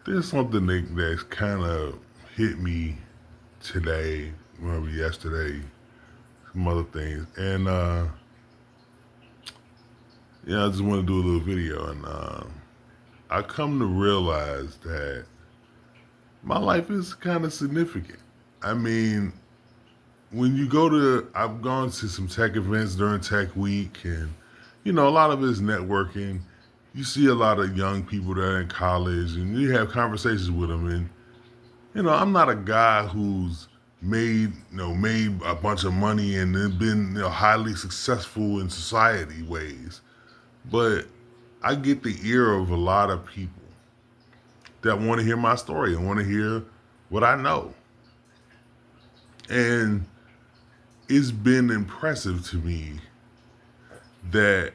There's something that's kind of hit me today, maybe yesterday, some other things, and yeah, I just want to do a little video, and I come to realize that my life is kind of significant. I mean, when you go to, I've gone to some tech events during Tech Week, and a lot of it is networking. You see a lot of young people that are in college, and you have conversations with them, and I'm not a guy who's made a bunch of money and then been highly successful in society ways, but I get the ear of a lot of people that want to hear my story and want to hear what I know, and it's been impressive to me that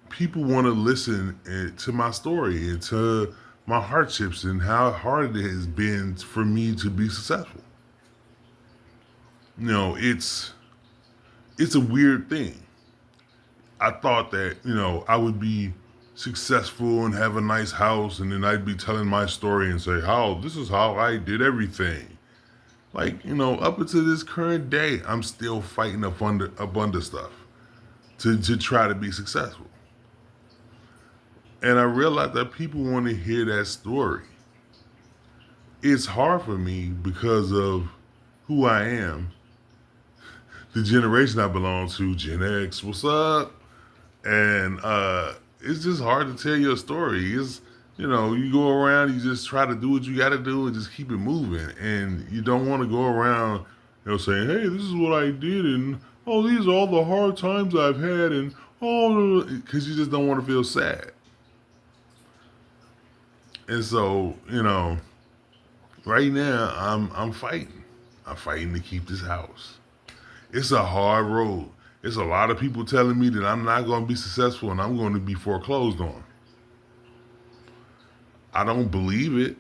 people want to listen to my story and to my hardships and how hard it has been for me to be successful. It's a weird thing. I thought that, I would be successful and have a nice house, and then I'd be telling my story and say, how this is how I did everything. Like, up until this current day, I'm still fighting up under stuff to try to be successful. And I realized that people want to hear that story. It's hard for me because of who I am, the generation I belong to, Gen X, what's up? And it's just hard to tell your story. You go around, you just try to do what you got to do and just keep it moving. And you don't want to go around, saying, hey, this is what I did. And, oh, these are all the hard times I've had. And, oh, because you just don't want to feel sad. And so, right now I'm fighting. I'm fighting to keep this house. It's a hard road. It's a lot of people telling me that I'm not going to be successful and I'm going to be foreclosed on. I don't believe it.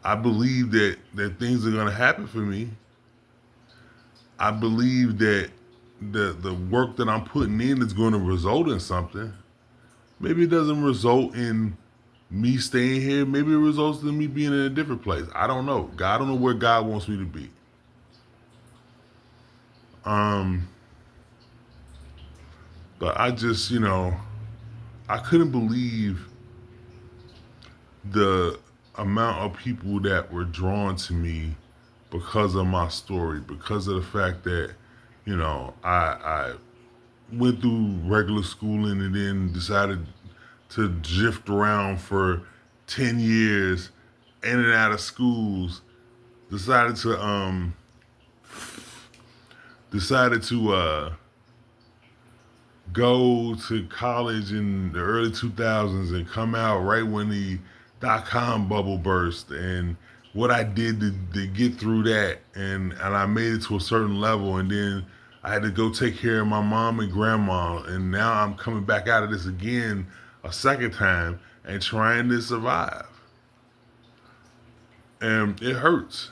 I believe that things are going to happen for me. I believe that the work that I'm putting in is going to result in something. Maybe it doesn't result in me staying here. Maybe it results in me being in a different place. I don't know. I don't know where God wants me to be. Um, but I just, I couldn't believe the amount of people that were drawn to me because of my story, because of the fact that, I went through regular schooling and then decided to drift around for 10 years in and out of schools, decided to go to college in the early 2000s and come out right when the dot-com bubble burst, and what I did to get through that, and I made it to a certain level, and then I had to go take care of my mom and grandma, and now I'm coming back out of this again a second time and trying to survive. And it hurts.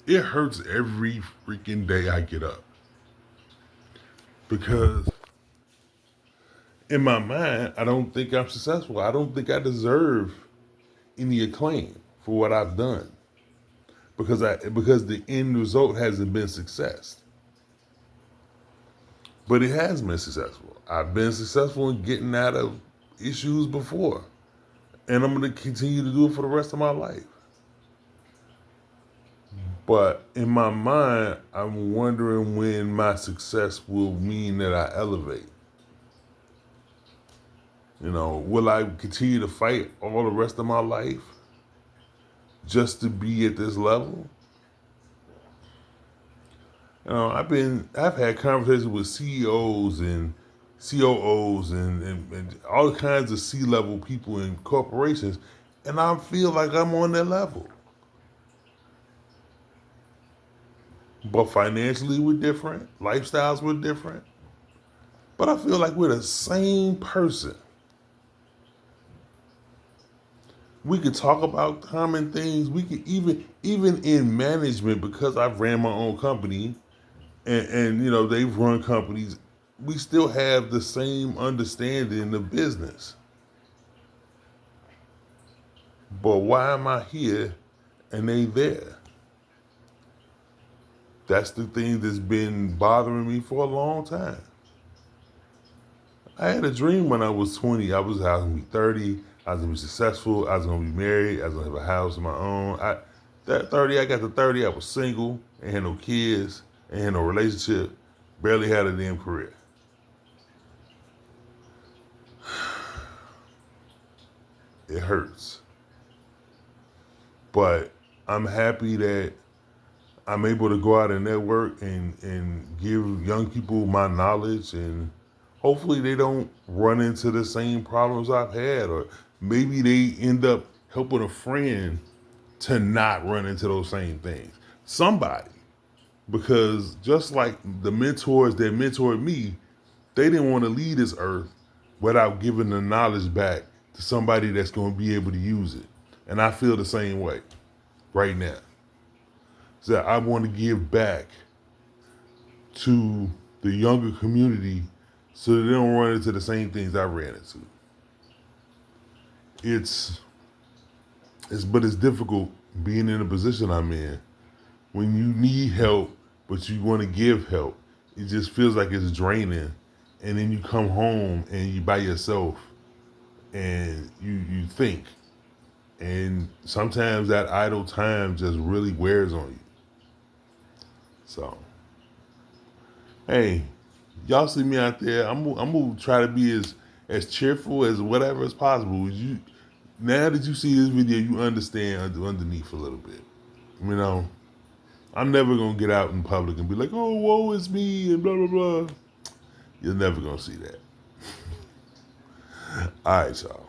It hurts every freaking day I get up because in my mind, I don't think I'm successful. I don't think I deserve any acclaim for what I've done because the end result hasn't been success. But it has been successful. I've been successful in getting out of issues before, and I'm going to continue to do it for the rest of my life. But in my mind, I'm wondering when my success will mean that I elevate. Will I continue to fight all the rest of my life just to be at this level? I've had conversations with CEOs and COOs and all kinds of C-level people in corporations, and I feel like I'm on their level. But financially, we're different. Lifestyles were different. But I feel like we're the same person. We could talk about common things. We could even in management, because I've ran my own company and they've run companies, we still have the same understanding of business. But why am I here and they there? That's the thing that's been bothering me for a long time. I had a dream when I was 20. I was going to be 30. I was going to be successful. I was going to be married. I was going to have a house of my own. That 30, I got to 30. I was single. Ain't had no kids. Ain't had no relationship. Barely had a damn career. It hurts. But I'm happy that I'm able to go out and network and give young people my knowledge, and hopefully they don't run into the same problems I've had, or maybe they end up helping a friend to not run into those same things. Somebody, because just like the mentors that mentored me, they didn't want to leave this earth without giving the knowledge back to somebody that's going to be able to use it. And I feel the same way right now. So I want to give back to the younger community so that they don't run into the same things I ran into. But it's difficult being in the position I'm in when you need help, but you want to give help. It just feels like it's draining, and then you come home and you by yourself, and you think, and sometimes that idle time just really wears on you. So, hey, y'all see me out there. I'm gonna try to be as cheerful as whatever is possible. Now that you see this video, you understand underneath a little bit. You know, I'm never gonna get out in public and be like, "Oh, woe is me," and blah blah blah. You're never gonna see that. All right, y'all.